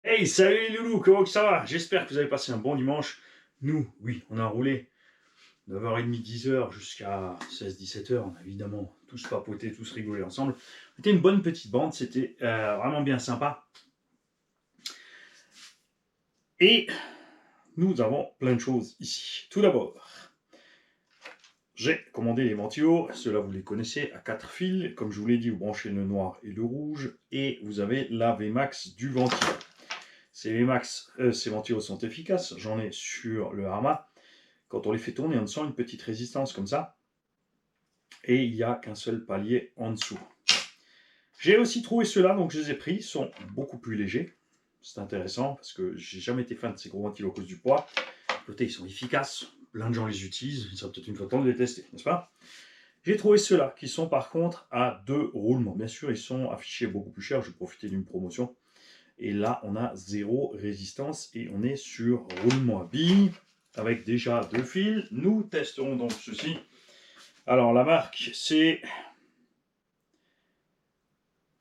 Hey, salut les loulous, comment que ça va? J'espère que vous avez passé un bon dimanche. Nous, oui, on a roulé 9h30, 10h jusqu'à 16-17h. On a évidemment tous papoté, tous rigolé ensemble. C'était une bonne petite bande, c'était vraiment bien sympa. Et nous avons plein de choses ici. Tout d'abord, j'ai commandé les ventilos. Ceux-là, vous les connaissez, à 4 fils. Comme je vous l'ai dit, vous branchez le noir et le rouge. Et vous avez la VMAX du ventilo. Ces ventilos sont efficaces. J'en ai sur le Arma. Quand on les fait tourner, on sent une petite résistance comme ça. Et il n'y a qu'un seul palier en dessous. J'ai aussi trouvé ceux-là, donc je les ai pris. Ils sont beaucoup plus légers. C'est intéressant parce que j'ai jamais été fan de ces gros ventilos à cause du poids. Côté, ils sont efficaces. Plein de gens les utilisent. Il serait peut-être une fois de temps de les tester, n'est-ce pas? J'ai trouvé ceux-là qui sont par contre à 2 roulements. Bien sûr, ils sont affichés beaucoup plus cher. Je vais profiter d'une promotion. Et là, on a 0 résistance et on est sur roulement à billes avec déjà 2 fils. Nous testerons donc ceci. Alors, la marque, c'est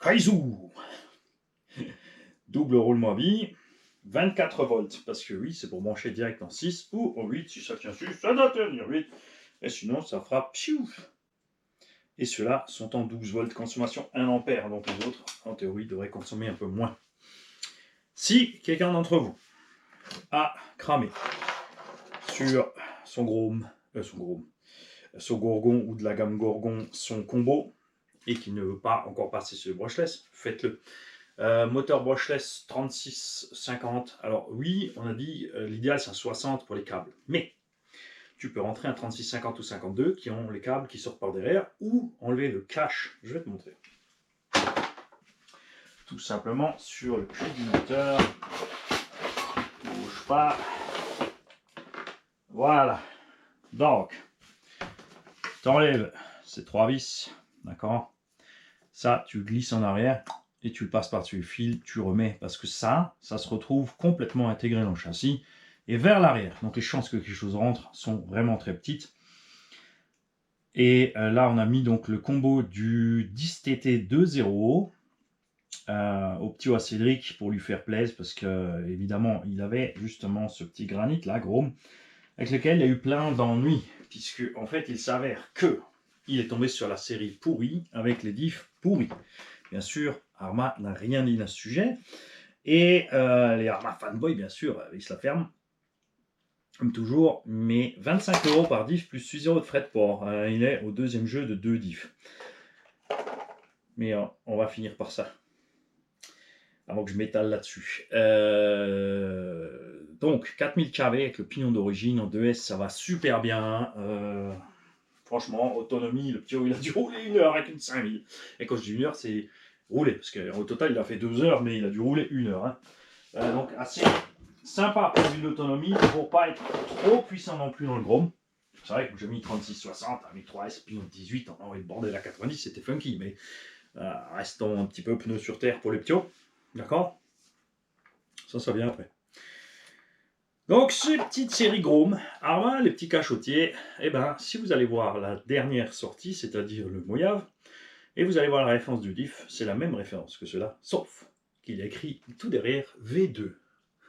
Kaizu. Double roulement à billes, 24 volts. Parce que oui, c'est pour brancher direct en 6 ou en 8. Si ça tient dessus, ça doit tenir 8. Et sinon, ça fera pfiou. Et ceux-là sont en 12 volts, consommation 1 ampère. Donc les autres, en théorie, devraient consommer un peu moins. Si quelqu'un d'entre vous a cramé sur son Gorgon ou de la gamme Gorgon, son combo, et qui ne veut pas encore passer sur le brushless, faites-le. Moteur brushless 36-50. Alors oui, on a dit l'idéal c'est un 60 pour les câbles, mais tu peux rentrer un 36-50 ou 52 qui ont les câbles qui sortent par derrière, ou enlever le cache. Je vais te montrer. Tout simplement sur le cul du moteur. Bouge pas. Voilà. Donc, t'enlèves ces 3 vis, d'accord? Ça, tu glisses en arrière et tu le passes par-dessus le fil, tu remets, parce que ça se retrouve complètement intégré dans le châssis et vers l'arrière. Donc les chances que quelque chose rentre sont vraiment très petites. Et là, on a mis donc le combo du 10TT 2.0 au petit à Cédric pour lui faire plaisir, parce que évidemment, il avait justement ce petit granit là, gros, avec lequel il y a eu plein d'ennuis, puisque en fait, il s'avère que il est tombé sur la série pourrie avec les diffs pourris. Bien sûr, Arma n'a rien dit à ce sujet. Et les Arma fanboys, bien sûr, ils se la ferment. Comme toujours, mais 25 € par diff plus 6 € de frais de port. Il est au deuxième jeu de 2 diffs. Mais on va finir par ça. Avant que je m'étale là-dessus. Donc, 4000 kV avec le pignon d'origine en 2S, ça va super bien. Franchement, autonomie, le petit, il a dû rouler 1 heure avec une 5000. Et quand je dis 1 heure, c'est rouler, parce qu'au total, il a fait 2 heures, mais il a dû rouler 1 heure. Hein. Donc, assez sympa pour une autonomie, pour pas être trop puissant non plus dans le grom. C'est vrai que j'ai mis 36-60 avec 3S, puis 18, on a envoyé le bordel à 90, c'était funky, mais restons un petit peu pneus sur terre pour les ptios. D'accord? Ça vient après. Donc, ces petites séries Grom, Arma, les petits cachotiers, eh ben, si vous allez voir la dernière sortie, c'est-à-dire le Mojave, et vous allez voir la référence du diff, c'est la même référence que cela, sauf qu'il est écrit tout derrière V2.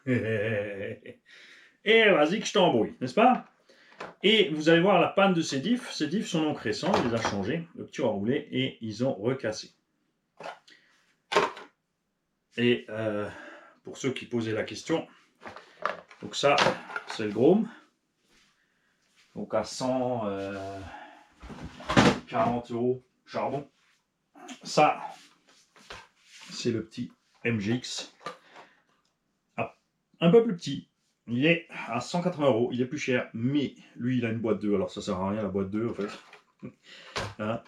Et vas-y que je t'embrouille, n'est-ce pas? Et vous allez voir la panne de ces diffs sont donc récents, il les a changés, le petit a roulé, et ils ont recassé. Et pour ceux qui posaient la question, donc ça, c'est le Grom. Donc à 140 € charbon. Ça, c'est le petit MGX. Ah, un peu plus petit. Il est à 180 €. Il est plus cher, mais lui, il a une boîte 2. Alors ça sert à rien la boîte 2 en fait. Hein,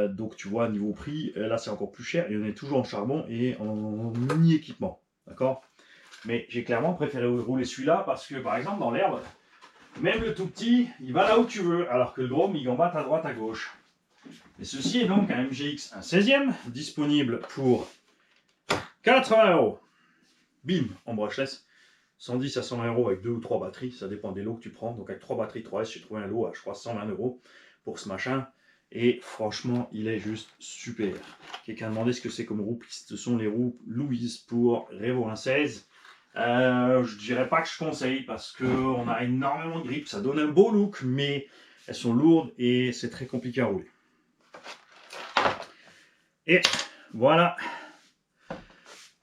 donc tu vois, niveau prix, là c'est encore plus cher. Et on est toujours en charbon et en mini équipement. D'accord? Mais j'ai clairement préféré rouler celui-là parce que par exemple dans l'herbe, même le tout petit, il va là où tu veux, alors que le Grom, il gambate à droite, à gauche. Et ceci est donc un MGX, un 16e, disponible pour 80 €. Bim, en brushless. 110 à 120 € avec 2 ou 3 batteries, ça dépend des lots que tu prends. Donc avec 3 batteries 3S, j'ai trouvé un lot à, je crois, 120 € pour ce machin. Et franchement, il est juste super. Quelqu'un a demandé ce que c'est comme roue. Ce sont les roues Louise pour Revo 1.16. Je dirais pas que je conseille parce qu'on a énormément de grip. Ça donne un beau look, mais elles sont lourdes et c'est très compliqué à rouler. Et voilà.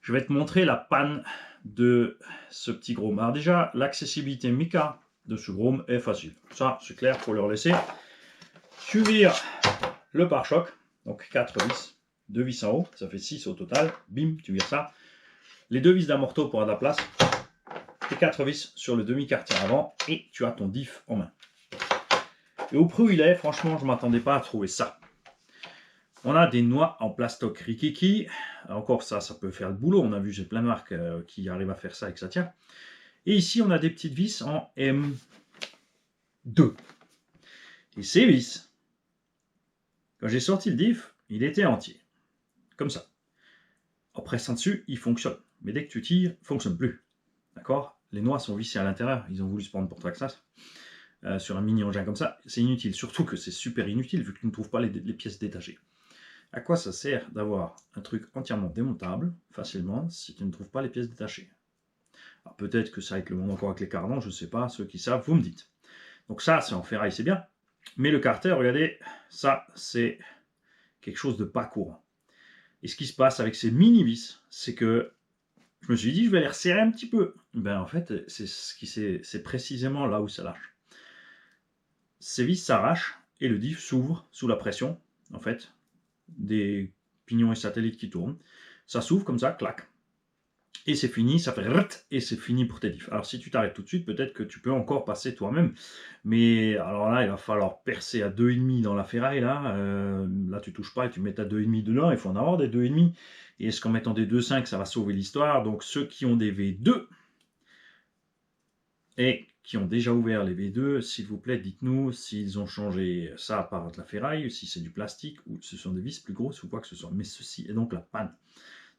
Je vais te montrer la panne de ce petit Grom. Alors déjà, l'accessibilité Mica de ce Grom est facile. Ça, c'est clair, il faut leur laisser. Tu vires le pare-choc, donc 4 vis, 2 vis en haut, ça fait 6 au total. Bim, tu vires ça. Les 2 vis d'amorto pour avoir de la place. Et 4 vis sur le demi-quartier avant. Et tu as ton diff en main. Et au prix où il est, franchement, je ne m'attendais pas à trouver ça. On a des noix en plastoc Rikiki. Encore ça peut faire le boulot. On a vu, j'ai plein de marques qui arrivent à faire ça et que ça tient. Et ici, on a des petites vis en M2. Et ces vis, quand j'ai sorti le diff, il était entier. Comme ça. En pressant dessus, il fonctionne. Mais dès que tu tires, il ne fonctionne plus. D'accord? Les noix sont vissées à l'intérieur. Ils ont voulu se prendre pour Traxxas. Sur un mini engin comme ça, c'est inutile. Surtout que c'est super inutile vu que tu ne trouves pas les pièces détachées. À quoi ça sert d'avoir un truc entièrement démontable, facilement, si tu ne trouves pas les pièces détachées? Alors peut-être que ça avec le monde encore avec les cardans, je ne sais pas, ceux qui savent, vous me dites. Donc ça, c'est en ferraille, c'est bien. Mais le carter, regardez, ça, c'est quelque chose de pas courant. Et ce qui se passe avec ces mini-vis, c'est que je me suis dit, je vais les resserrer un petit peu. Ben en fait, c'est précisément là où ça lâche. Ces vis s'arrachent et le diff s'ouvre sous la pression, en fait, des pignons et satellites qui tournent. Ça s'ouvre comme ça, clac. Et c'est fini, ça fait rrt, et c'est fini pour tes diffs. Alors si tu t'arrêtes tout de suite, peut-être que tu peux encore passer toi-même. Mais alors là, il va falloir percer à 2,5 dans la ferraille. Là, tu touches pas et tu mets ta 2,5 dedans. Il faut en avoir des 2,5. Et est-ce qu'en mettant des 2,5, ça va sauver l'histoire? Donc ceux qui ont des V2 et qui ont déjà ouvert les V2, s'il vous plaît, dites-nous s'ils ont changé ça par de la ferraille, si c'est du plastique, ou ce sont des vis plus grosses ou quoi que ce soit. Mais ceci est donc la panne.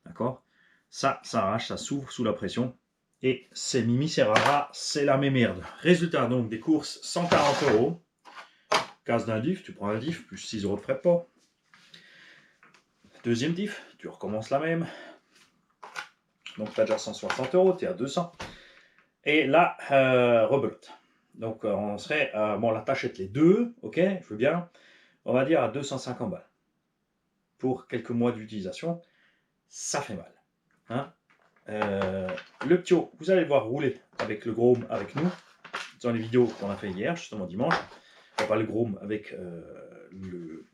D'accord? Ça s'arrache, ça s'ouvre sous la pression. Et c'est Mimi Serrara, c'est la même merde. Résultat donc des courses, 140 €. Casse d'un diff, tu prends un diff, plus 6 € de frais de port. Deuxième diff, tu recommences la même. Donc tu as déjà 160 €, tu es à 200. Et là, rebelote. Donc on serait, bon là t'achètes les deux, ok, je veux bien. On va dire à 250 balles. Pour quelques mois d'utilisation, ça fait mal. Hein? Le Ptio, vous allez le voir rouler avec le Grom avec nous dans les vidéos qu'on a fait hier, justement dimanche. Pas le Grom avec le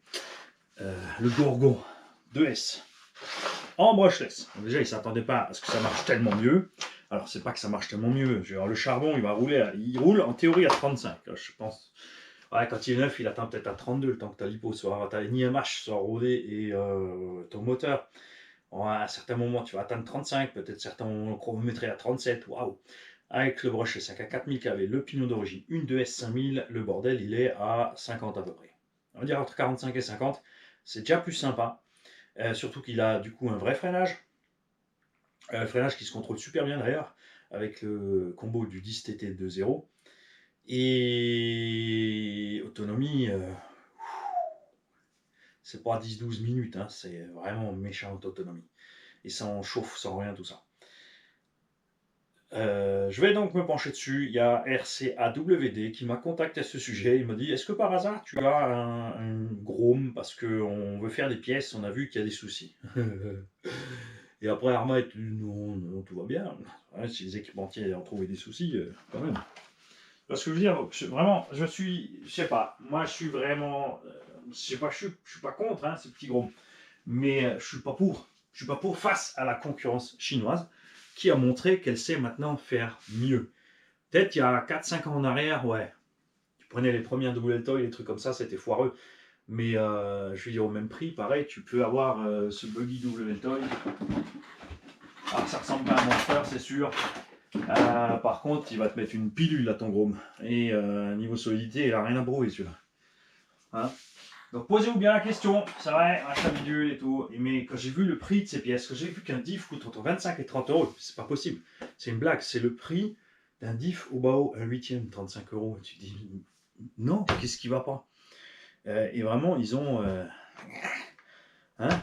Gorgon 2S en brushless. Donc déjà, il ne s'attendait pas à ce que ça marche tellement mieux. Alors, c'est pas que ça marche tellement mieux. Le charbon, il va rouler, il roule en théorie à 35, je pense. Ouais, quand il est neuf, il atteint peut-être à 32, le temps que ta lipo soit, ta NIMH soit rodée et ton moteur. À certains moments, tu vas atteindre 35, peut-être certains moments chronométrés à 37. Waouh! Avec le brushless 5 à 4000 kV, le pignon d'origine, une 2S 5000, le bordel, il est à 50 à peu près. On va dire entre 45 et 50, c'est déjà plus sympa. Surtout qu'il a du coup un vrai freinage. Freinage qui se contrôle super bien d'ailleurs, avec le combo du 10TT 2.0. Et autonomie, c'est pas 10-12 minutes, hein, c'est vraiment méchante autonomie. Et sans chauffe, sans rien, tout ça. Je vais donc me pencher dessus. Il y a RCAWD qui m'a contacté à ce sujet. Il m'a dit, est-ce que par hasard tu as un Grom parce qu'on veut faire des pièces, on a vu qu'il y a des soucis. Et après Arma est non, tout va bien. Ouais, si les équipementiers ont trouvé des soucis, quand même. Parce que je veux dire, vraiment, je sais pas, moi je suis vraiment, je sais pas, je suis pas contre ces petits Grom, mais je suis pas pour. Je suis pas pour face à la concurrence chinoise qui a montré qu'elle sait maintenant faire mieux. Peut-être il y a 4-5 ans en arrière, ouais, tu prenais les premiers double toy, les trucs comme ça, c'était foireux. Mais je veux dire, au même prix, pareil, tu peux avoir ce buggy double toy. Alors ça ressemble pas à un Monster, c'est sûr. Par contre, il va te mettre une pilule à ton Grom. Et niveau solidité, il a rien à brouiller celui-là. Hein? Donc posez-vous bien la question, c'est vrai, achat bidule et tout. Mais quand j'ai vu le prix de ces pièces, quand j'ai vu qu'un diff coûte entre 25 et 30 €, c'est pas possible. C'est une blague, c'est le prix d'un diff au bas un 8e, 35 €. Et tu te dis, non, qu'est-ce qui va pas? Et vraiment, ils ont... hein,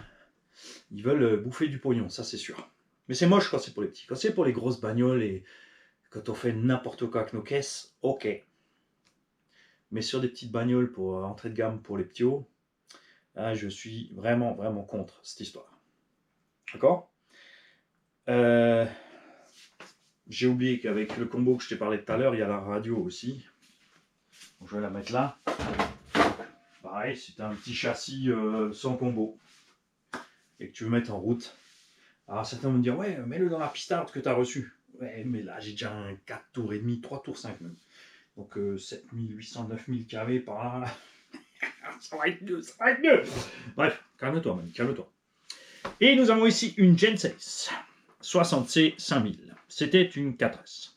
ils veulent bouffer du pognon, ça c'est sûr. Mais c'est moche quand c'est pour les petits. Quand c'est pour les grosses bagnoles et quand on fait n'importe quoi avec nos caisses, ok. Mais sur des petites bagnoles pour entrée de gamme pour les petits hauts, là, je suis vraiment, vraiment contre cette histoire. D'accord? J'ai oublié qu'avec le combo que je t'ai parlé tout à l'heure, il y a la radio aussi. Donc, je vais la mettre là. Pareil, c'est un petit châssis sans combo et que tu veux mettre en route. Alors certains vont me dire, ouais, mets-le dans la pistarde que tu as reçue. Ouais, mais là, j'ai déjà un 4 tours et demi, 3 tours 5 même. Donc 7800, 9000 kV par là. Ça va être mieux, ça va être mieux. Bref, calme-toi, man, calme-toi. Et nous avons ici une Gen6 60C 5000. C'était une 4S.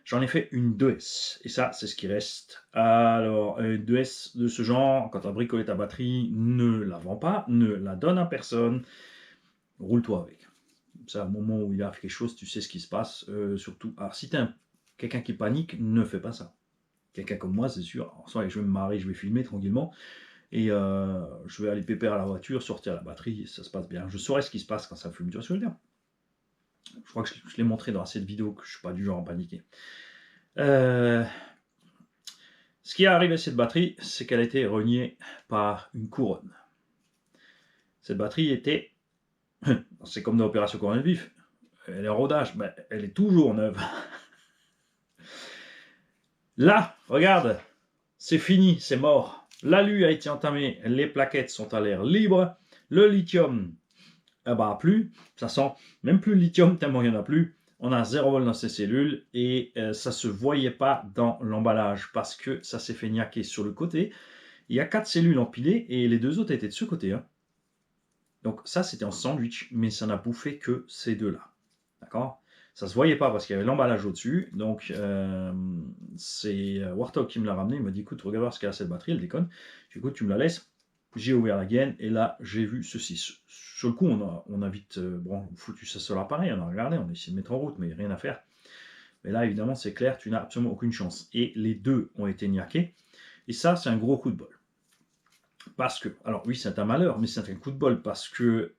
J'en ai fait une 2S. Et ça, c'est ce qui reste. Alors, une 2S de ce genre, quand tu as bricolé ta batterie, ne la vends pas, ne la donne à personne. Roule-toi avec. Ça, au moment où il arrive quelque chose, tu sais ce qui se passe. Surtout, alors si tu es quelqu'un qui panique, ne fais pas ça. Quelqu'un comme moi, c'est sûr. Alors, soit je vais me marrer, je vais filmer tranquillement. Et je vais aller pépère à la voiture, sortir la batterie, ça se passe bien. Je saurai ce qui se passe quand ça fume. Tu vois ce que je veux dire? Je crois que je l'ai montré dans cette vidéo que je ne suis pas du genre à paniquer. Ce qui est arrivé à cette batterie, c'est qu'elle a été reniée par une couronne. Cette batterie était... c'est comme dans l'opération Coronel Vif. Elle est en rodage, mais elle est toujours neuve. Là, regarde, c'est fini, c'est mort. L'alu a été entamé, les plaquettes sont à l'air libre. Le lithium, plus, ça sent même plus le lithium tellement il n'y en a plus. On a 0 vol dans ces cellules et ça se voyait pas dans l'emballage parce que ça s'est fait niaquer sur le côté. Il y a 4 cellules empilées et les 2 autres étaient de ce côté. Hein. Donc ça c'était en sandwich, mais ça n'a bouffé que ces deux-là. D'accord? Ça se voyait pas parce qu'il y avait l'emballage au-dessus. Donc c'est Warthog qui me l'a ramené. Il m'a dit écoute, regarde voir ce qu'il y a à cette batterie, elle déconne. Je dis écoute, tu me la laisses. J'ai ouvert la gaine et là j'ai vu ceci. Sur le coup, on a vite foutu ça sur l'appareil, on a regardé, on a essayé de mettre en route, mais rien à faire. Mais là, évidemment, c'est clair, tu n'as absolument aucune chance. Et les deux ont été niaqués. Et ça, c'est un gros coup de bol. Parce que, alors oui, c'est un malheur, mais c'est un coup de bol parce que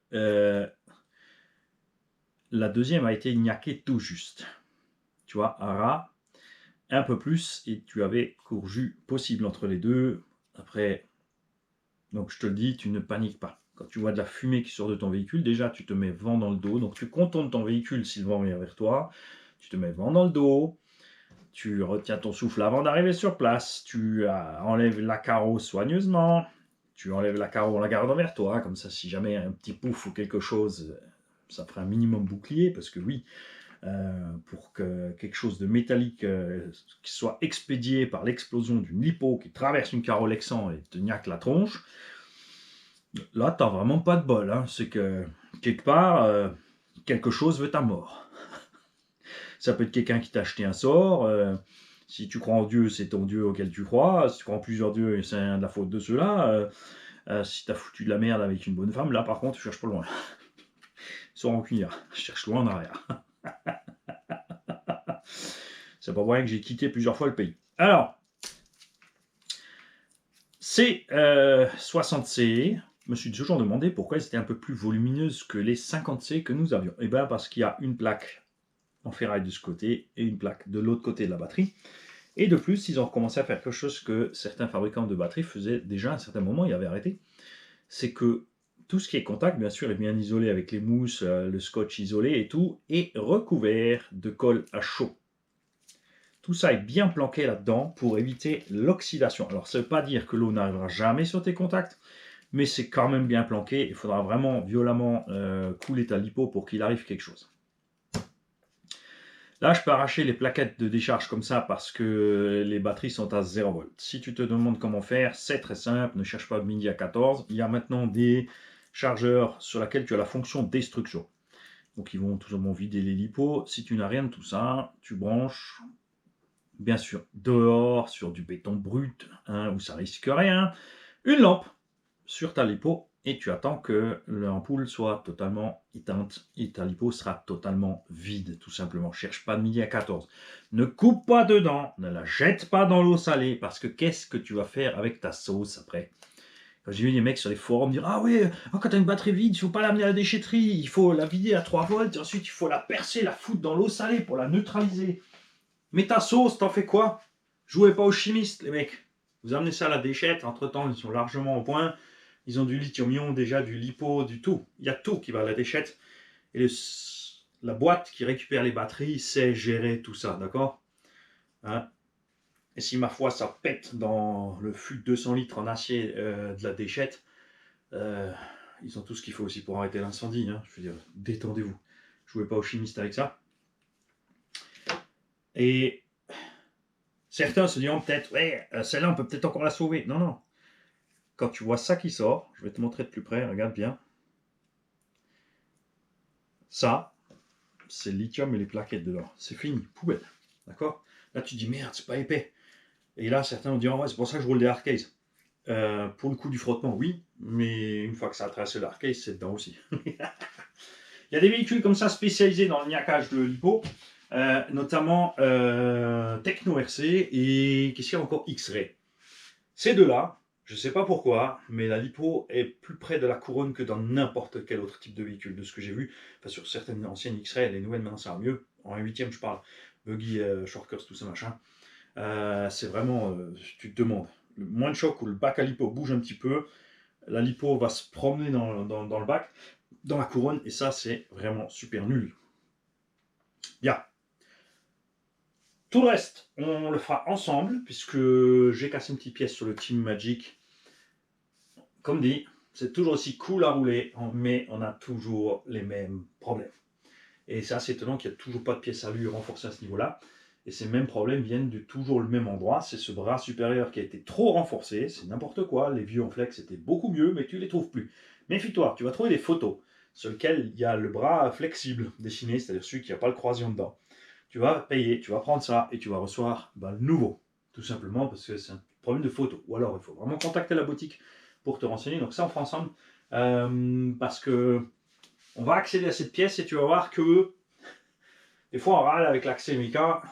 la deuxième a été niaquée tout juste. Tu vois, à ras, un peu plus, et tu avais courju possible entre les deux. Après, donc je te le dis, tu ne paniques pas. Quand tu vois de la fumée qui sort de ton véhicule, déjà tu te mets vent dans le dos, donc tu contournes ton véhicule si le vent vient vers toi, tu te mets vent dans le dos, tu retiens ton souffle avant d'arriver sur place, tu enlèves la carreau soigneusement, tu enlèves la carreau en la gardant vers toi, comme ça si jamais un petit pouf ou quelque chose, ça ferait un minimum bouclier, parce que oui, pour que quelque chose de métallique qui soit expédié par l'explosion d'une lipo qui traverse une carreau Lexan et te niaque la tronche, là t'as vraiment pas de bol, hein. C'est que quelque part quelque chose veut ta mort. Ça peut être quelqu'un qui t'a acheté un sort, si tu crois en Dieu, c'est ton Dieu auquel tu crois, si tu crois en plusieurs dieux, c'est de la faute de ceux-là, si t'as foutu de la merde avec une bonne femme, là par contre tu cherches pas loin. Sans rancunière, je cherche loin en arrière. C'est pas vrai que j'ai quitté plusieurs fois le pays. Alors, ces 60C, je me suis toujours demandé pourquoi elles étaient un peu plus volumineuses que les 50C que nous avions. Et bien parce qu'il y a une plaque en ferraille de ce côté et une plaque de l'autre côté de la batterie. Et de plus, ils ont recommencé à faire quelque chose que certains fabricants de batteries faisaient déjà à un certain moment, ils avaient arrêté. C'est que tout ce qui est contact, bien sûr, est bien isolé avec les mousses, le scotch isolé et tout, est recouvert de colle à chaud. Tout ça est bien planqué là-dedans pour éviter l'oxydation. Alors, ça ne veut pas dire que l'eau n'arrivera jamais sur tes contacts, mais c'est quand même bien planqué. Il faudra vraiment violemment couler ta lipo pour qu'il arrive quelque chose. Là, je peux arracher les plaquettes de décharge comme ça parce que les batteries sont à 0 volts. Si tu te demandes comment faire, c'est très simple. Ne cherche pas de midi à 14. Il y a maintenant des chargeurs sur lesquels tu as la fonction destruction. Donc, ils vont tout simplement vider les lipos. Si tu n'as rien de tout ça, tu branches... Bien sûr, dehors, sur du béton brut, où ça risque rien, une lampe sur ta lipo et tu attends que l'ampoule soit totalement éteinte et ta lipo sera totalement vide, tout simplement. Cherche pas de midi à 14. Ne coupe pas dedans, ne la jette pas dans l'eau salée, parce que qu'est-ce que tu vas faire avec ta sauce après? Quand j'ai vu des mecs sur les forums dire « Ah oui, quand tu as une batterie vide, il faut pas l'amener à la déchetterie, il faut la vider à 3 volts, et ensuite il faut la percer, la foutre dans l'eau salée pour la neutraliser. » Mais ta sauce, t'en fais quoi? Jouez pas aux chimistes, les mecs. Vous amenez ça à la déchette, entre-temps, ils sont largement au point. Ils ont du lithium-ion, déjà du lipo, du tout. Il y a tout qui va à la déchette. Et la boîte qui récupère les batteries sait gérer tout ça, d'accord, hein? Et si ma foi ça pète dans le fût de 200 litres en acier de la déchette, ils ont tout ce qu'il faut aussi pour arrêter l'incendie, hein. Je veux dire, détendez-vous. Jouez pas aux chimistes avec ça. Et certains se diront peut-être, ouais, celle-là on peut peut-être encore la sauver. Non, non. Quand tu vois ça qui sort, je vais te montrer de plus près, regarde bien. Ça, c'est le lithium et les plaquettes dedans. C'est fini, poubelle. D'accord? Là tu te dis merde, c'est pas épais. Et là certains vont dire, ouais, c'est pour ça que je roule des hardcase. Pour le coup du frottement, oui, mais une fois que ça a tracé le hardcase, c'est dedans aussi. Il y a des véhicules comme ça spécialisés dans le niaquage de lipo, notamment Techno RC et qu'est-ce qu'il y a encore, X-Ray. Ces deux-là, je ne sais pas pourquoi, mais la lipo est plus près de la couronne que dans n'importe quel autre type de véhicule, de ce que j'ai vu. Enfin, sur certaines anciennes X-Ray, les nouvelles maintenant ça va mieux. En 1/8, je parle. Buggy, shortcuts, tout ça machin. C'est vraiment, tu te demandes. Le moins de choc où le bac à lipo bouge un petit peu, la lipo va se promener dans le bac, dans la couronne, et ça c'est vraiment super nul. Bien. Tout le reste, on le fera ensemble, puisque j'ai cassé une petite pièce sur le Team Magic. Comme dit, c'est toujours aussi cool à rouler, mais on a toujours les mêmes problèmes. Et c'est assez étonnant qu'il n'y ait toujours pas de pièce à lui renforcée à ce niveau-là. Et ces mêmes problèmes viennent de toujours le même endroit. C'est ce bras supérieur qui a été trop renforcé. C'est n'importe quoi. Les vieux en flex étaient beaucoup mieux, mais tu ne les trouves plus. Méfie-toi, tu vas trouver des photos sur lesquelles il y a le bras flexible dessiné, c'est-à-dire celui qui n'a pas le croisillon dedans. Tu vas payer, tu vas prendre ça et tu vas recevoir le nouveau. Tout simplement parce que c'est un problème de photo. Ou alors il faut vraiment contacter la boutique pour te renseigner. Donc ça on fera ensemble. Parce que on va accéder à cette pièce et tu vas voir que des fois on râle avec l'accès Mika,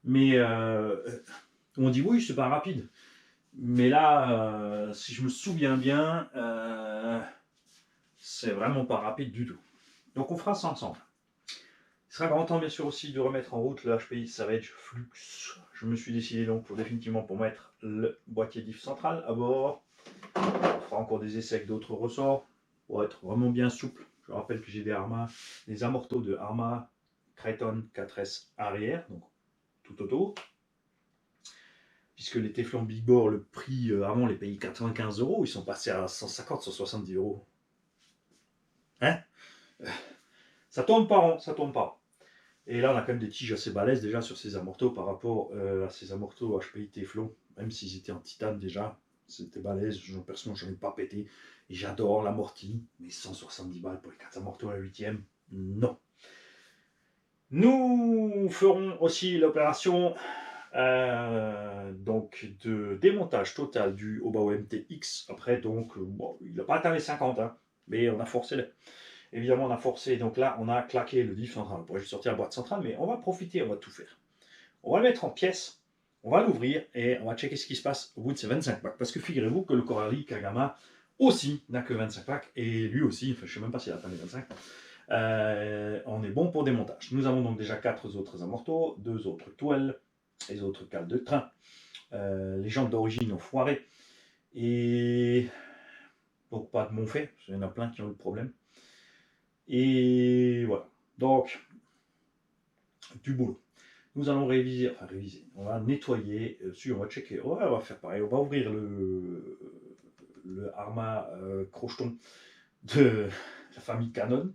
mais on dit oui c'est pas rapide. Mais là, si je me souviens bien, c'est vraiment pas rapide du tout. Donc on fera ça ensemble. Il sera grand temps bien sûr aussi de remettre en route le HPI Savage Flux. Je me suis décidé donc définitivement pour mettre le boîtier diff central à bord. On fera encore des essais avec d'autres ressorts pour être vraiment bien souple. Je rappelle que j'ai des amortos de Arma Creighton 4S arrière, donc tout auto. Puisque les Teflon Big Bore, le prix avant les payait 95 €, ils sont passés à 150, 170 €. Hein? Ça tourne pas rond, ça tourne pas. Et là, on a quand même des tiges assez balèzes déjà sur ces amortos par rapport à ces amortos HPI Teflon, même s'ils étaient en titane déjà, c'était balèze. Personnellement, je n'en ai pas pété. Et j'adore l'amorti, mais 170 balles pour les 4 amortos à la 8e, non. Nous ferons aussi l'opération donc de démontage total du Obao MTX. Après, donc, bon, il n'a pas atteint les 50, hein, mais on a forcé. Évidemment, on a forcé, donc là, on a claqué le diff central. On pourrait juste sortir la boîte centrale, mais on va profiter, on va tout faire. On va le mettre en pièces, on va l'ouvrir et on va checker ce qui se passe au bout de ces 25 packs. Parce que figurez-vous que le Corali Kagama aussi n'a que 25 packs, et lui aussi, enfin, je ne sais même pas s'il a atteint les 25. On est bon pour démontage. Nous avons donc déjà 4 autres amortos, 2 autres toiles, les autres cales de train. Les jantes d'origine ont foiré. Et donc pas de mon fait, il y en a plein qui ont eu le problème. Et voilà. Donc, du boulot. Nous allons réviser, on va nettoyer, on va checker, on va faire pareil, on va ouvrir le Arma crocheton de la famille Canon.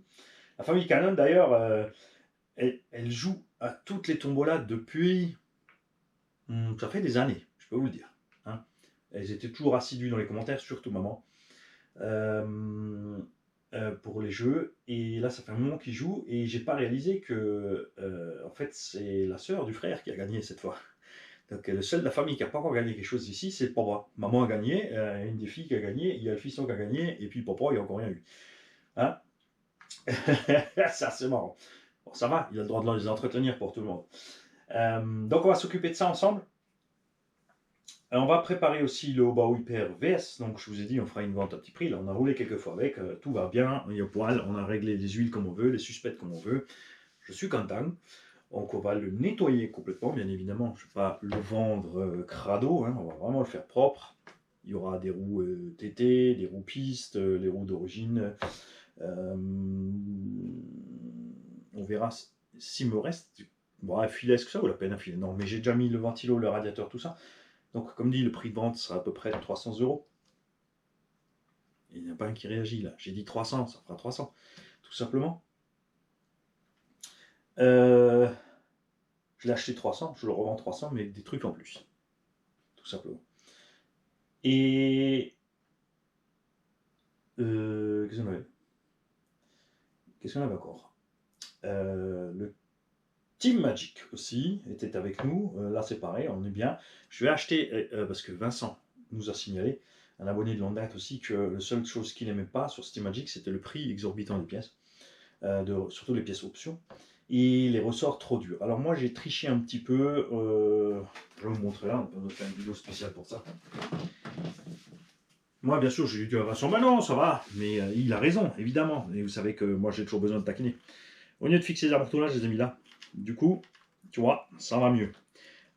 La famille Canon d'ailleurs, elle joue à toutes les tombolas depuis, ça fait des années, je peux vous le dire. Hein. Elles étaient toujours assidues dans les commentaires, surtout maman. Pour les jeux, et là ça fait un moment qu'ils jouent et j'ai pas réalisé que en fait c'est la sœur du frère qui a gagné cette fois. Donc, le seul de la famille qui n'a pas encore gagné quelque chose ici, c'est le papa. Maman a gagné, une des filles qui a gagné, il y a le fiston qui a gagné, et puis le papa, il n'a encore rien eu. Hein? Ça, c'est marrant. Bon, ça va, il a le droit de les entretenir pour tout le monde. Donc, on va s'occuper de ça ensemble. On va préparer aussi le Hobao Hyper VS. Donc, je vous ai dit, on fera une vente à petit prix. Là, on a roulé quelques fois avec. Tout va bien. On est au poil. On a réglé les huiles comme on veut, les suspects comme on veut. Je suis content. Donc, on va le nettoyer complètement, bien évidemment. Je ne vais pas le vendre crado. Hein. On va vraiment le faire propre. Il y aura des roues TT, des roues pistes, les roues d'origine. On verra s'il me reste. Bon, un filet, est-ce que ça vaut la peine un filet? Non, mais j'ai déjà mis le ventilo, le radiateur, tout ça. Donc, comme dit, le prix de vente sera à peu près 300 €. Il n'y a pas un qui réagit là. J'ai dit 300, ça fera 300. Tout simplement. Je l'ai acheté 300, je le revends 300, mais des trucs en plus. Tout simplement. Et. Qu'est-ce qu'on avait? Qu'est-ce qu'on avait encore? Le Team Magic aussi était avec nous. Là, c'est pareil, on est bien. Je vais acheter, parce que Vincent nous a signalé, un abonné de longue date aussi, que la seule chose qu'il n'aimait pas sur Steam Magic, c'était le prix exorbitant des pièces, surtout les pièces options, et les ressorts trop durs. Alors moi, j'ai triché un petit peu. Je vais vous montrer là, on peut faire une vidéo spéciale pour ça. Moi, bien sûr, j'ai dit à Vincent, bah non, ça va, mais il a raison, évidemment. Et vous savez que moi, j'ai toujours besoin de taquiner. Au lieu de fixer les abortos là, je les ai mis là. Du coup, tu vois, ça va mieux.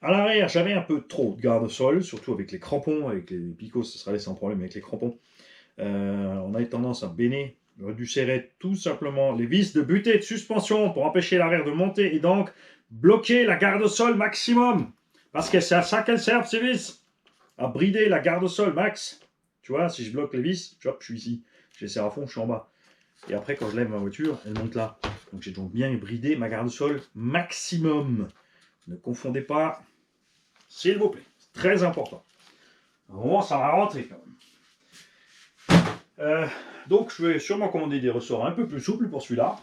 À l'arrière, j'avais un peu trop de garde-sol, surtout avec les crampons, avec les picots, ça sera laissé sans problème avec les crampons. On a eu tendance à béner. J'aurais dû serrer tout simplement les vis de butée de suspension pour empêcher l'arrière de monter et donc bloquer la garde-sol maximum. Parce que c'est à ça qu'elles servent ces vis. À brider la garde-sol max. Tu vois, si je bloque les vis, hop, je suis ici. Je les serre à fond, je suis en bas. Et après, quand je lève ma voiture, elle monte là. Donc j'ai donc bien bridé ma garde-sol maximum. Ne confondez pas, s'il vous plaît. C'est très important. Bon, ça va rentrer quand même. Donc je vais sûrement commander des ressorts un peu plus souples pour celui-là.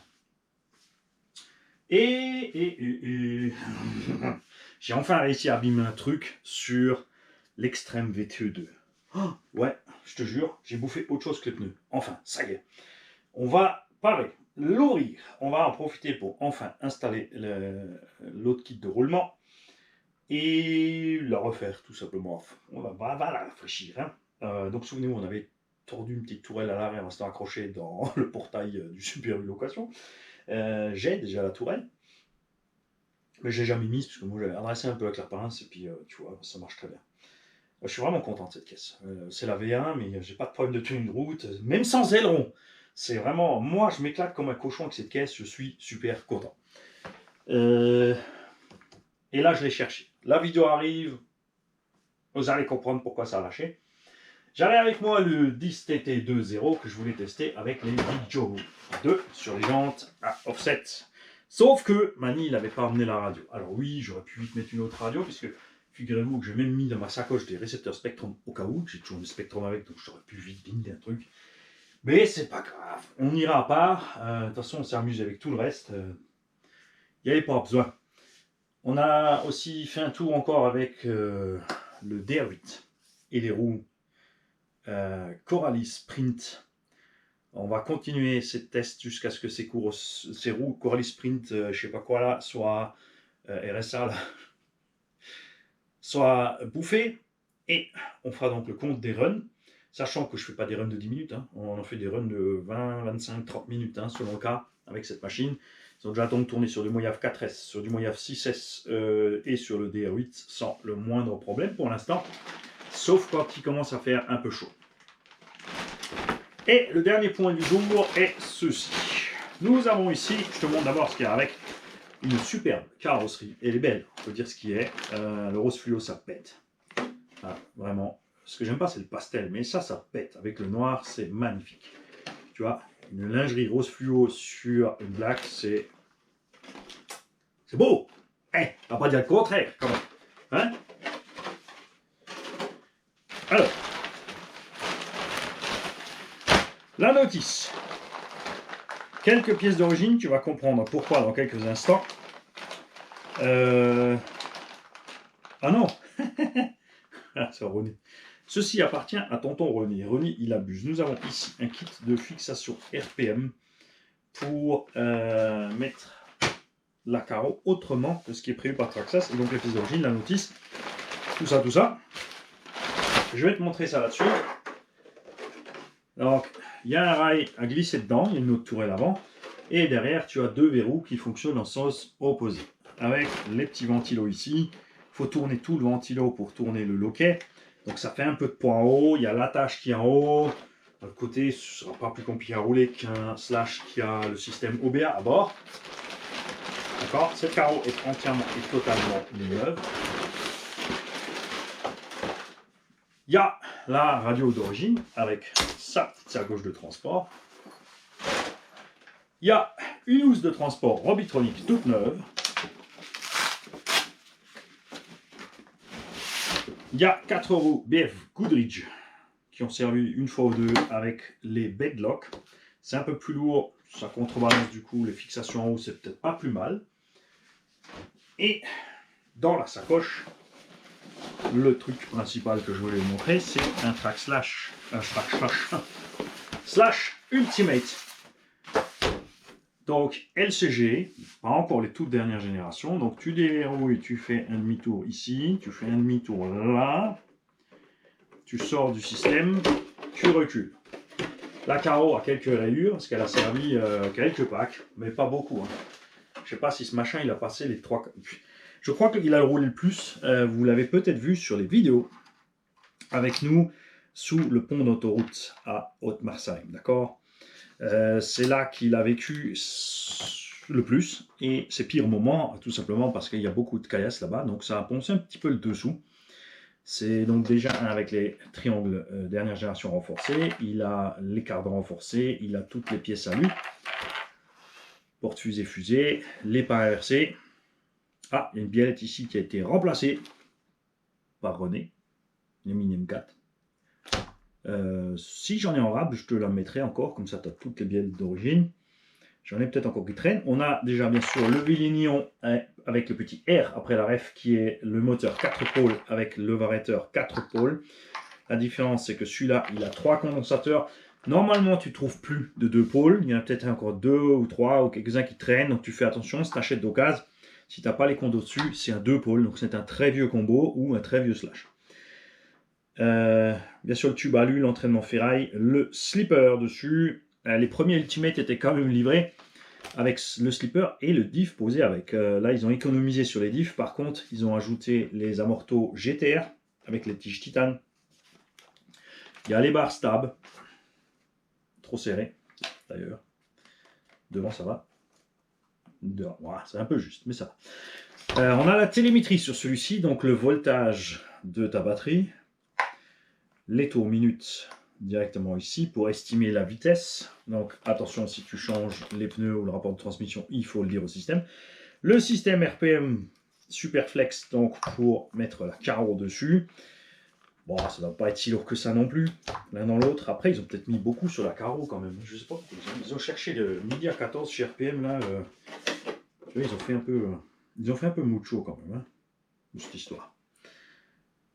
Et j'ai enfin réussi à abîmer un truc sur l'extrême VTE2. Oh, ouais, je te jure, j'ai bouffé autre chose que le pneu. Enfin, ça y est. On va, pareil, l'ouvrir. On va en profiter pour enfin installer l'autre kit de roulement et la refaire tout simplement. On va la rafraîchir. Hein. Donc souvenez-vous, on avait tordu une petite tourelle à l'arrière, restant accrochée dans le portail du Super U Location. J'ai déjà la tourelle, mais je l'ai jamais mise parce que moi j'avais adressé un peu avec la pince et puis tu vois, ça marche très bien. Je suis vraiment content de cette caisse. C'est la V1, mais j'ai pas de problème de tuning de route, même sans aileron. C'est vraiment, moi je m'éclate comme un cochon avec cette caisse, je suis super content. Et là je l'ai cherché. La vidéo arrive, vous allez comprendre pourquoi ça a lâché. J'avais avec moi le 10TT20 que je voulais tester avec les Vidjo 2 sur les jantes à offset. Sauf que Mani il n'avait pas emmené la radio. Alors oui, j'aurais pu vite mettre une autre radio, puisque figurez-vous que j'ai même mis dans ma sacoche des récepteurs Spectrum au cas où. J'ai toujours le Spectrum avec, donc j'aurais pu vite binder un truc. Mais c'est pas grave, on ira à part. De toute façon, on s'est amusé avec tout le reste. Il n'y avait pas besoin. On a aussi fait un tour encore avec le DR8 et les roues Coralis Sprint. On va continuer ces tests jusqu'à ce que ces roues Coralis Sprint, je sais pas quoi là, soient RSA là, soient bouffées. Et on fera donc le compte des runs. Sachant que je ne fais pas des runs de 10 minutes, hein. On en fait des runs de 20, 25, 30 minutes, hein, selon le cas, avec cette machine. Ils ont déjà donc tourné sur du Mojave 4S, sur du Mojave 6S et sur le DR8 sans le moindre problème pour l'instant, sauf quand il commence à faire un peu chaud. Et le dernier point du jour est ceci. Nous avons ici, je te montre d'abord ce qu'il y a avec, une superbe carrosserie. Elle est belle, on peut dire ce qui est. Le rose fluo, ça pète. Ah, vraiment. Ce que j'aime pas, c'est le pastel, mais ça pète. Avec le noir, c'est magnifique. Tu vois, une lingerie rose fluo sur une black, c'est beau. On va pas dire le contraire, quand même. Hein? Alors, la notice. Quelques pièces d'origine, tu vas comprendre pourquoi dans quelques instants. Ah non. Ah, c'est René. Ceci appartient à tonton René. René, il abuse. Nous avons ici un kit de fixation RPM pour mettre la carreau autrement que ce qui est prévu par Traxxas. Et donc les pièces d'origine, la notice, tout ça, tout ça. Je vais te montrer ça là-dessus. Donc, il y a un rail à glisser dedans, il y a une autre tourelle avant. Et derrière, tu as deux verrous qui fonctionnent en sens opposé. Avec les petits ventilos ici. Il faut tourner tout le ventilo pour tourner le loquet. Donc ça fait un peu de poids en haut. Il y a l'attache qui est en haut. De l'autre côté, ce ne sera pas plus compliqué à rouler qu'un Slash qui a le système OBA à bord. D'accord. Cette carreau est entièrement et totalement neuve. Il y a la radio d'origine avec sa petite sacoche de transport. Il y a une housse de transport Robitronic toute neuve. Il y a 4 roues BF Goodrich qui ont servi une fois ou deux avec les bedlocks. C'est un peu plus lourd, ça contrebalance du coup les fixations en haut, c'est peut-être pas plus mal. Et dans la sacoche, le truc principal que je voulais vous montrer, c'est un track slash Ultimate. Donc LCG, pas encore les toutes dernières générations. Donc tu déverrouilles, tu fais un demi-tour ici, tu fais un demi-tour là, tu sors du système, tu recules. La carreau a quelques rayures parce qu'elle a servi quelques packs, mais pas beaucoup. Hein. Je sais pas si ce machin il a passé les 3. Je crois qu'il a roulé le plus. Vous l'avez peut-être vu sur les vidéos avec nous sous le pont d'autoroute à Haute-Marsheim, d'accord. C'est là qu'il a vécu le plus et ses pires moments, tout simplement parce qu'il y a beaucoup de caillasses là-bas, donc ça a poncé un petit peu le dessous. C'est donc déjà avec les triangles dernière génération renforcés, il a les cardans renforcés, il a toutes les pièces à lui, porte-fusée fusée, les pas inversés. Ah, il y a une biellette ici qui a été remplacée par René, l'Eminem 4. Si j'en ai en rab, je te la mettrai encore, comme ça tu as toutes les bielles d'origine. J'en ai peut-être encore qui traînent. On a déjà bien sûr le Villignon avec le petit R après la ref qui est le moteur 4 pôles avec le variateur 4 pôles. La différence c'est que celui-là il a 3 condensateurs. Normalement tu ne trouves plus de 2 pôles. Il y en a peut-être encore 2 ou 3 ou quelques-uns qui traînent. Donc tu fais attention si tu achètes d'occasion. Si tu n'as pas les condos dessus, c'est un 2 pôles. Donc c'est un très vieux combo ou un très vieux slash. Bien sûr le tube alu, l'entraînement ferraille, le slipper dessus. Les premiers Ultimate étaient quand même livrés avec le slipper et le diff posé avec. Là ils ont économisé sur les diffs, par contre ils ont ajouté les amortos GTR avec les tiges titane. Il y a les barres stab, trop serré d'ailleurs. Devant ça va. Voilà, c'est un peu juste, mais ça va. On a la télémétrie sur celui-ci, donc le voltage de ta batterie. Les tours minutes directement ici pour estimer la vitesse. Donc attention, si tu changes les pneus ou le rapport de transmission, il faut le dire au système. Le système RPM Superflex, donc pour mettre la carreau dessus. Bon, ça ne va pas être si lourd que ça non plus, l'un dans l'autre. Après, ils ont peut-être mis beaucoup sur la carreau quand même. Je sais pas, ils ont cherché le midi à 14 chez RPM là. Ils ont fait un peu mucho quand même, hein, de cette histoire.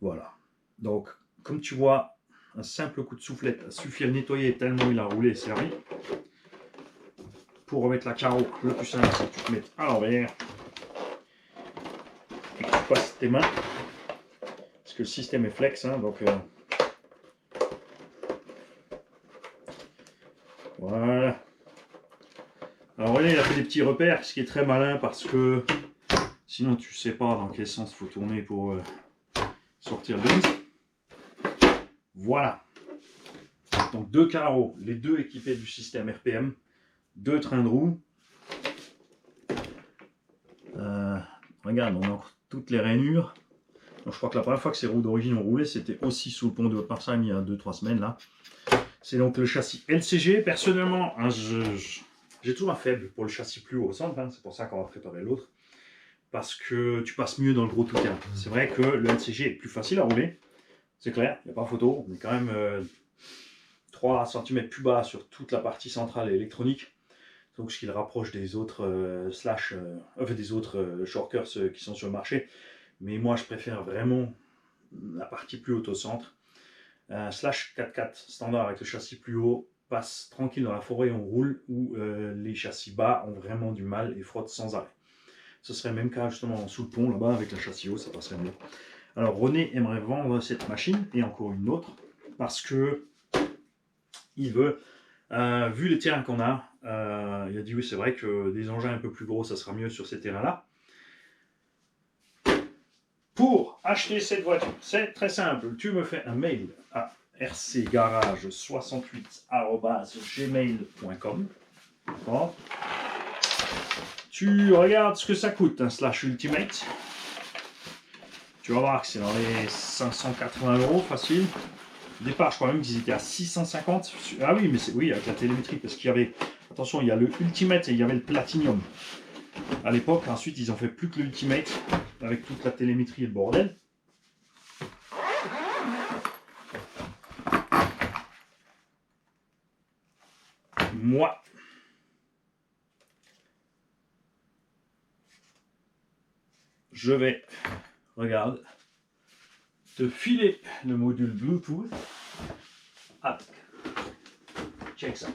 Voilà. Donc, comme tu vois, un simple coup de soufflette suffit à le nettoyer tellement il a roulé et servi. Pour remettre la carreau, le plus simple, c'est que tu te mettes à l'envers et que tu passes tes mains. Parce que le système est flex, hein, donc voilà. Alors René, il a fait des petits repères, ce qui est très malin parce que sinon tu sais pas dans quel sens il faut tourner pour sortir le disque. Voilà. Donc deux carreaux, les deux équipés du système RPM, deux trains de roues. Regarde, on a toutes les rainures. Donc, je crois que la première fois que ces roues d'origine ont roulé, c'était aussi sous le pont de Haute-Marsheim il y a 2-3 semaines là. C'est donc le châssis LCG. Personnellement, hein, j'ai toujours un faible pour le châssis plus haut au centre, hein, c'est pour ça qu'on va préparer l'autre. Parce que tu passes mieux dans le gros tout-terrain. C'est vrai que le LCG est plus facile à rouler, c'est clair, il n'y a pas photo. On est quand même 3 cm plus bas sur toute la partie centrale électronique. Donc ce qui le rapproche des autres des autres shortcuts qui sont sur le marché. Mais moi, je préfère vraiment la partie plus haute au centre. Slash 4x4 standard avec le châssis plus haut passe tranquille dans la forêt, on roule, où les châssis bas ont vraiment du mal et frottent sans arrêt. Ce serait le même cas justement sous le pont là-bas avec la châssis haut, ça passerait mieux. Alors René aimerait vendre cette machine et encore une autre parce que il veut, vu les terrains qu'on a, il a dit oui c'est vrai que des engins un peu plus gros ça sera mieux sur ces terrains-là. Pour acheter cette voiture, c'est très simple, tu me fais un mail à rcgarage68@gmail.com. Bon. Tu regardes ce que ça coûte un Slash Ultimate. Tu vas voir que c'est dans les 580 € facile. Au départ, je crois même qu'ils étaient à 650. Ah oui, mais c'est oui avec la télémétrie parce qu'il y avait, attention, il y a le Ultimate et il y avait le Platinum à l'époque. Ensuite, ils ont fait plus que le Ultimate avec toute la télémétrie et le bordel. Moi, je vais, regarde, te filer le module Bluetooth. Ah, check ça.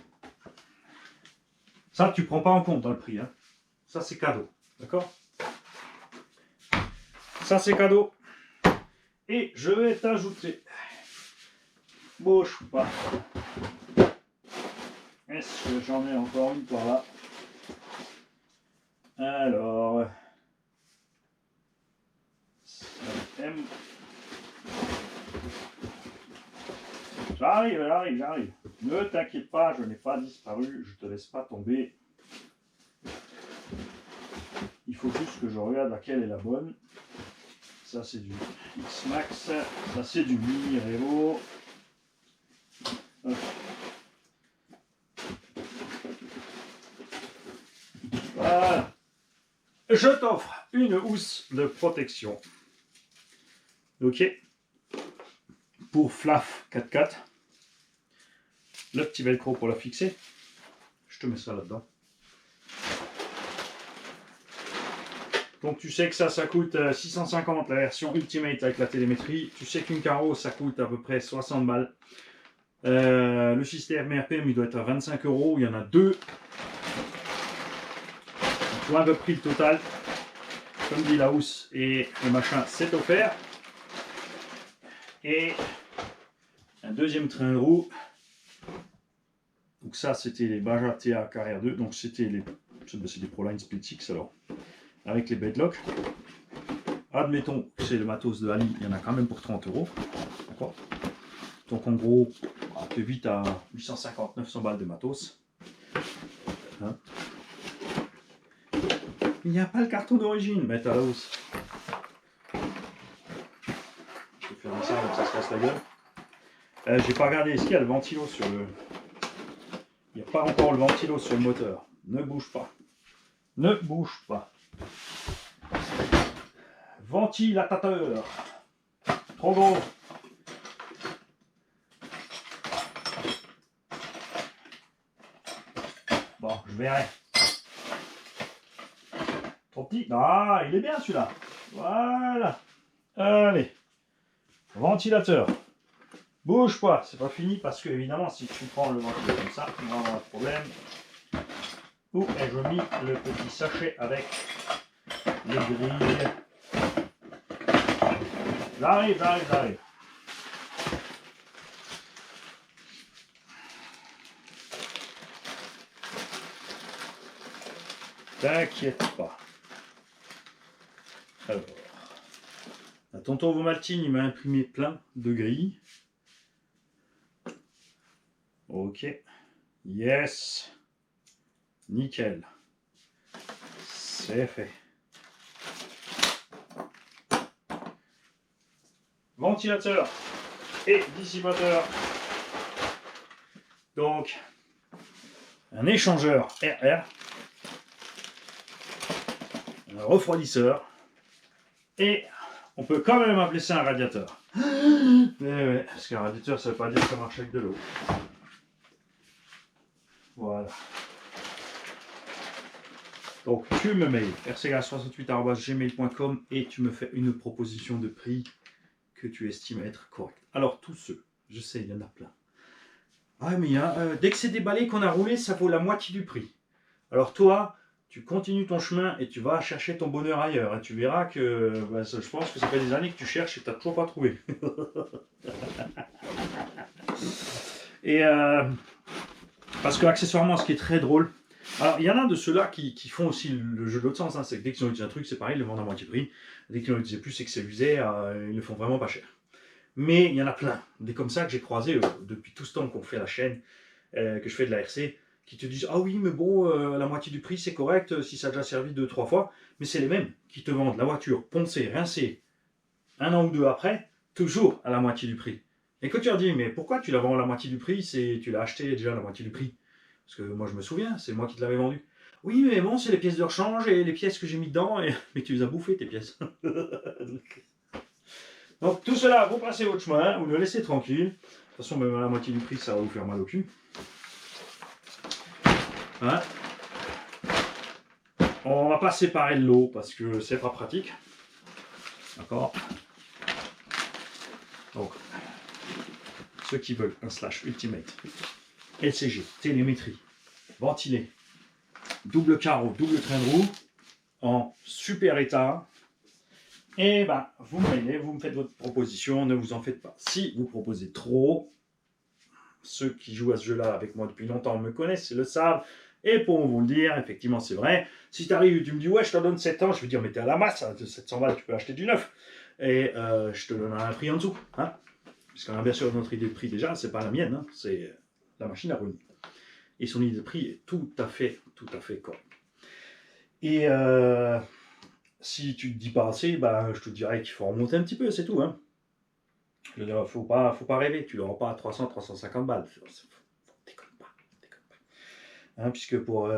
Ça, tu prends pas en compte dans le prix. Hein. Ça, c'est cadeau. D'accord? Ça, c'est cadeau. Et je vais t'ajouter. Bouge pas. Est-ce que j'en ai encore une par là? Alors. M. J'arrive. Ne t'inquiète pas, je n'ai pas disparu. Je te laisse pas tomber. Il faut juste que je regarde laquelle est la bonne. Ça, c'est du X-Max. Ça, c'est du Mini Revo. Voilà. Je t'offre une housse de protection. Ok. Pour Flaf 4x4. Le petit velcro pour la fixer. Je te mets ça là-dedans. Donc tu sais que ça coûte 650 la version Ultimate avec la télémétrie. Tu sais qu'une carreau ça coûte à peu près 60 balles. Le système RPM il doit être à 25 €. Il y en a deux. Donc, tu vois un peu prix le total. Comme dit la housse et le machin, c'est offert. Et un deuxième train de roue. Donc ça c'était les Baja TA Carrière 2. Donc c'était les Proline Split 6 alors. Avec les bedlocks. Admettons que c'est le matos de Ali, il y en a quand même pour 30 €. D'accord. Donc en gros, tu es vite à 850-900 balles de matos. Hein. Il n'y a pas le carton d'origine, mais t'as la housse. Je vais faire ça, donc ça se casse la gueule. J'ai pas regardé, est-ce qu'il y a le ventilo sur le. Il n'y a pas encore le ventilo sur le moteur. Ne bouge pas. Ne bouge pas. Ventilateur. Trop gros. Bon, je verrai. Trop petit. Ah, il est bien celui-là. Voilà. Allez. Ventilateur. Bouge pas. C'est pas fini parce que, évidemment, si tu prends le ventilateur comme ça, on va avoir un problème. Où ai-je mis le petit sachet avec les grilles? J'arrive. T'inquiète pas. Alors, la tonton Vomaltine, il m'a imprimé plein de grilles. Ok. Yes. Nickel. C'est fait. Ventilateur et dissipateur. Donc, un échangeur RR. Un refroidisseur. Et on peut quand même appeler ça un radiateur. Mais ouais, parce qu'un radiateur, ça ne veut pas dire que ça marche avec de l'eau. Voilà. Donc tu me mails rcgas68@gmail.com et tu me fais une proposition de prix que tu estimes être correcte. Alors tous ceux, je sais, il y en a plein. Ah mais dès que c'est des balais qu'on a roulés, ça vaut la moitié du prix. Alors toi, tu continues ton chemin et tu vas chercher ton bonheur ailleurs. Et tu verras que je pense que ça fait des années que tu cherches et tu n'as toujours pas trouvé. Et parce que accessoirement, ce qui est très drôle, alors il y en a de ceux-là qui font aussi le jeu de l'autre sens. Hein, c'est que dès qu'ils ont utilisé un truc, c'est pareil, ils le vendent à moitié prix. Dès qu'ils ont utilisé plus, c'est que c'est usé, ils le font vraiment pas cher. Mais il y en a plein, des comme ça que j'ai croisés depuis tout ce temps qu'on fait la chaîne, que je fais de la RC, qui te disent ah oui mais bon la moitié du prix c'est correct si ça a déjà servi 2-3 fois, mais c'est les mêmes qui te vendent la voiture poncée, rincée, un an ou deux après, toujours à la moitié du prix. Et quand tu leur dis mais pourquoi tu la vends à la moitié du prix, tu l'as acheté déjà à la moitié du prix? Parce que moi je me souviens, c'est moi qui te l'avais vendu. Oui mais bon c'est les pièces de rechange et les pièces que j'ai mis dedans, mais tu les as bouffées tes pièces. Donc tout cela, vous passez votre chemin, vous le laissez tranquille. De toute façon, même à la moitié du prix, ça va vous faire mal au cul. Hein, on va pas séparer le lot parce que c'est pas pratique. D'accord. Donc, ceux qui veulent un slash ultimate, LCG, télémétrie, ventilé, double carreau, double train de roue, en super état. Et ben, vous me mailez, vous me faites votre proposition, ne vous en faites pas. Si vous proposez trop, ceux qui jouent à ce jeu-là avec moi depuis longtemps me connaissent, le savent, et pour vous le dire, effectivement c'est vrai. Si tu arrives et tu me dis ouais je te donne 7 ans, je vais dire mais t'es à la masse, 700 balles tu peux acheter du neuf. Et je te donnerai un prix en dessous. Hein, puisqu'on a bien sûr notre idée de prix déjà, c'est pas la mienne, hein, c'est la machine à rouler. Et son idée de prix est tout à fait correcte. Et si tu te dis pas assez, bah, je te dirais qu'il faut remonter un petit peu, c'est tout. Hein. Je veux dire, faut pas rêver, tu l'auras pas à 300-350 balles. Déconne pas. Hein, puisque pour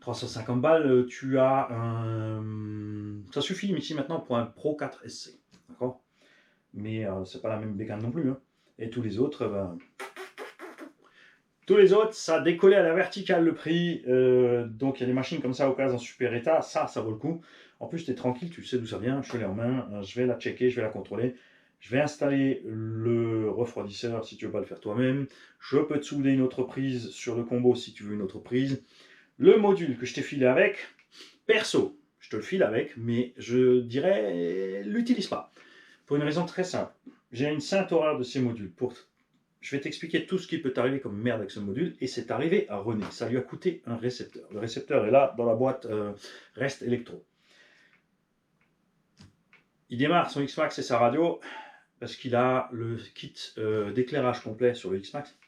350 balles, tu as un. Ça suffit ici maintenant pour un Pro 4 SC. D'accord. Mais c'est pas la même bécane non plus. Hein. Et tous les autres, ça a décollé à la verticale le prix. Donc il y a des machines comme ça au cas en super état, ça vaut le coup. En plus, tu es tranquille, tu sais d'où ça vient, je l'ai en main, je vais la checker, je vais la contrôler. Je vais installer le refroidisseur si tu veux pas le faire toi-même. Je peux te souder une autre prise sur le combo si tu veux une autre prise. Le module que je t'ai filé avec, perso, je te le file avec, mais je dirais, l'utilise pas. Pour une raison très simple. J'ai une sainte horreur de ces modules. Je vais t'expliquer tout ce qui peut t'arriver comme merde avec ce module, et c'est arrivé à René. Ça lui a coûté un récepteur. Le récepteur est là, dans la boîte Rest Electro. Il démarre son X-Max et sa radio, parce qu'il a le kit d'éclairage complet sur le X-Max.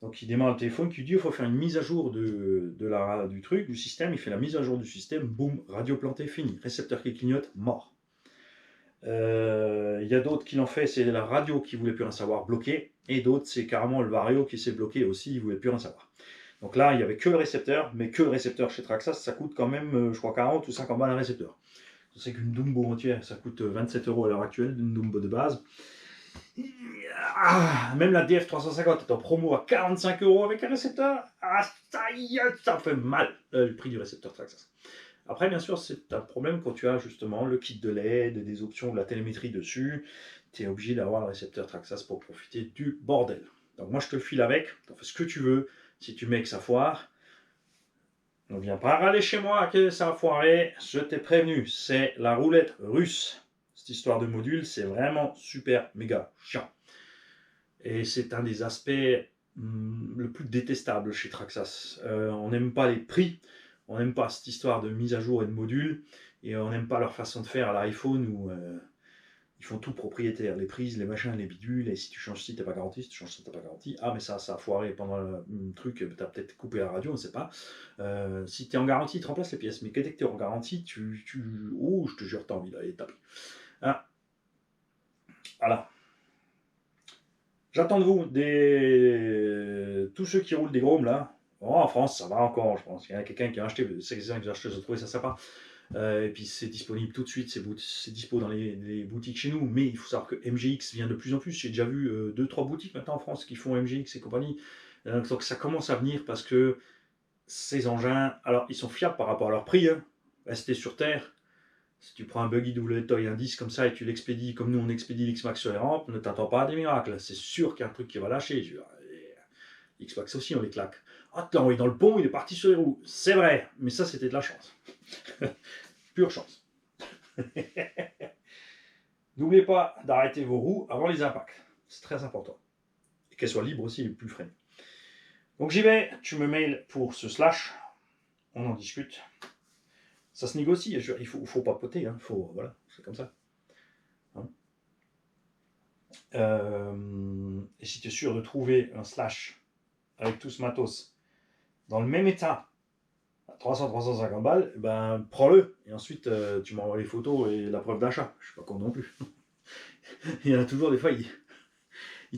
Donc il démarre le téléphone, qui lui dit il faut faire une mise à jour du truc, du système. Il fait la mise à jour du système, boum, radio plantée, fini. Récepteur qui clignote, mort. Il y a d'autres qui l'ont fait, c'est la radio qui ne voulait plus rien savoir, bloqué. Et d'autres, c'est carrément le vario qui s'est bloqué aussi, il ne voulait plus rien savoir. Donc là, il n'y avait que le récepteur, mais que le récepteur chez Traxxas, ça coûte quand même, je crois, 40 ou 50 balles un récepteur. Je sais qu'une Dumbo entière, ça coûte 27 € à l'heure actuelle, d'une Dumbo de base. Même la DF350 est en promo à 45 € avec un récepteur. Ah, ça fait mal le prix du récepteur Traxxas. Après, bien sûr, c'est un problème quand tu as justement le kit de LED, des options de la télémétrie dessus. Tu es obligé d'avoir le récepteur Traxxas pour profiter du bordel. Donc moi, je te le file avec. Tu en fais ce que tu veux. Si tu mets que ça foire, ne viens pas râler chez moi que ça a foiré. Je t'ai prévenu, c'est la roulette russe. Cette histoire de module, c'est vraiment super méga chiant. Et c'est un des aspects le plus détestable chez Traxxas. On n'aime pas les prix. On n'aime pas cette histoire de mise à jour et de modules, et on n'aime pas leur façon de faire à l'iPhone où ils font tout propriétaire, les prises, les machins, les bidules, et si tu changes ci, t'es pas garanti, si tu changes ça, t'es pas garanti. Ah, mais ça a foiré pendant le truc, t'as peut-être coupé la radio, on ne sait pas. Si t'es en garantie, tu remplaces les pièces, mais dès que t'es en garantie, oh, je te jure, t'as envie d'aller taper. Hein, voilà. J'attends de vous tous ceux qui roulent des Groms là. Oh, en France, ça va encore, je pense. Il y a quelqu'un qui a acheté, c'est quelqu'un qui a acheté, j'ai trouvé ça sympa. Et puis c'est disponible tout de suite, c'est dispo dans les boutiques chez nous. Mais il faut savoir que MGX vient de plus en plus. J'ai déjà vu 2-3 boutiques maintenant en France qui font MGX et compagnie. Donc ça commence à venir parce que ces engins, alors ils sont fiables par rapport à leur prix, hein. Restez sur Terre. Si tu prends un buggy WTOY indice comme ça et tu l'expédies comme nous on expédie l'X-Max sur les rampes, ne t'attends pas à des miracles. C'est sûr qu'il y a un truc qui va lâcher. X-Max aussi, on les claque. Ah, tu l'as envoyé dans le pont, il est parti sur les roues. C'est vrai, mais ça c'était de la chance. Pure chance. N'oubliez pas d'arrêter vos roues avant les impacts. C'est très important. Et qu'elles soient libres aussi et plus freinées. Donc j'y vais, tu me mails pour ce slash. On en discute. Ça se négocie, il faut papoter, hein. Voilà, c'est comme ça. Hein. Et si tu es sûr de trouver un slash avec tout ce matos dans le même état, à 300-350 balles, ben prends-le. Et ensuite, tu m'envoies les photos et la preuve d'achat. Je suis pas con non plus. Il y en a toujours des fois, ils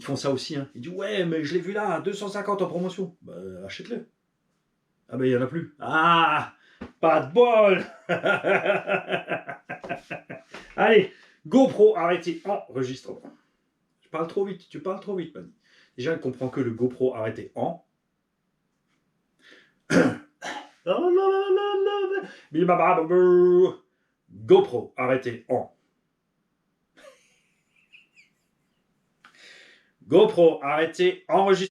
te font ça aussi. Hein. Ils disent ouais, mais je l'ai vu là, 250 en promotion. Ben, achète-le. Ah ben il y en a plus. Ah, pas de bol. Allez, GoPro arrêté enregistrement. Je parle trop vite, tu parles trop vite, Manny. Déjà, elle comprend que le GoPro arrêté en. GoPro arrêté en. GoPro arrêté enregistrement.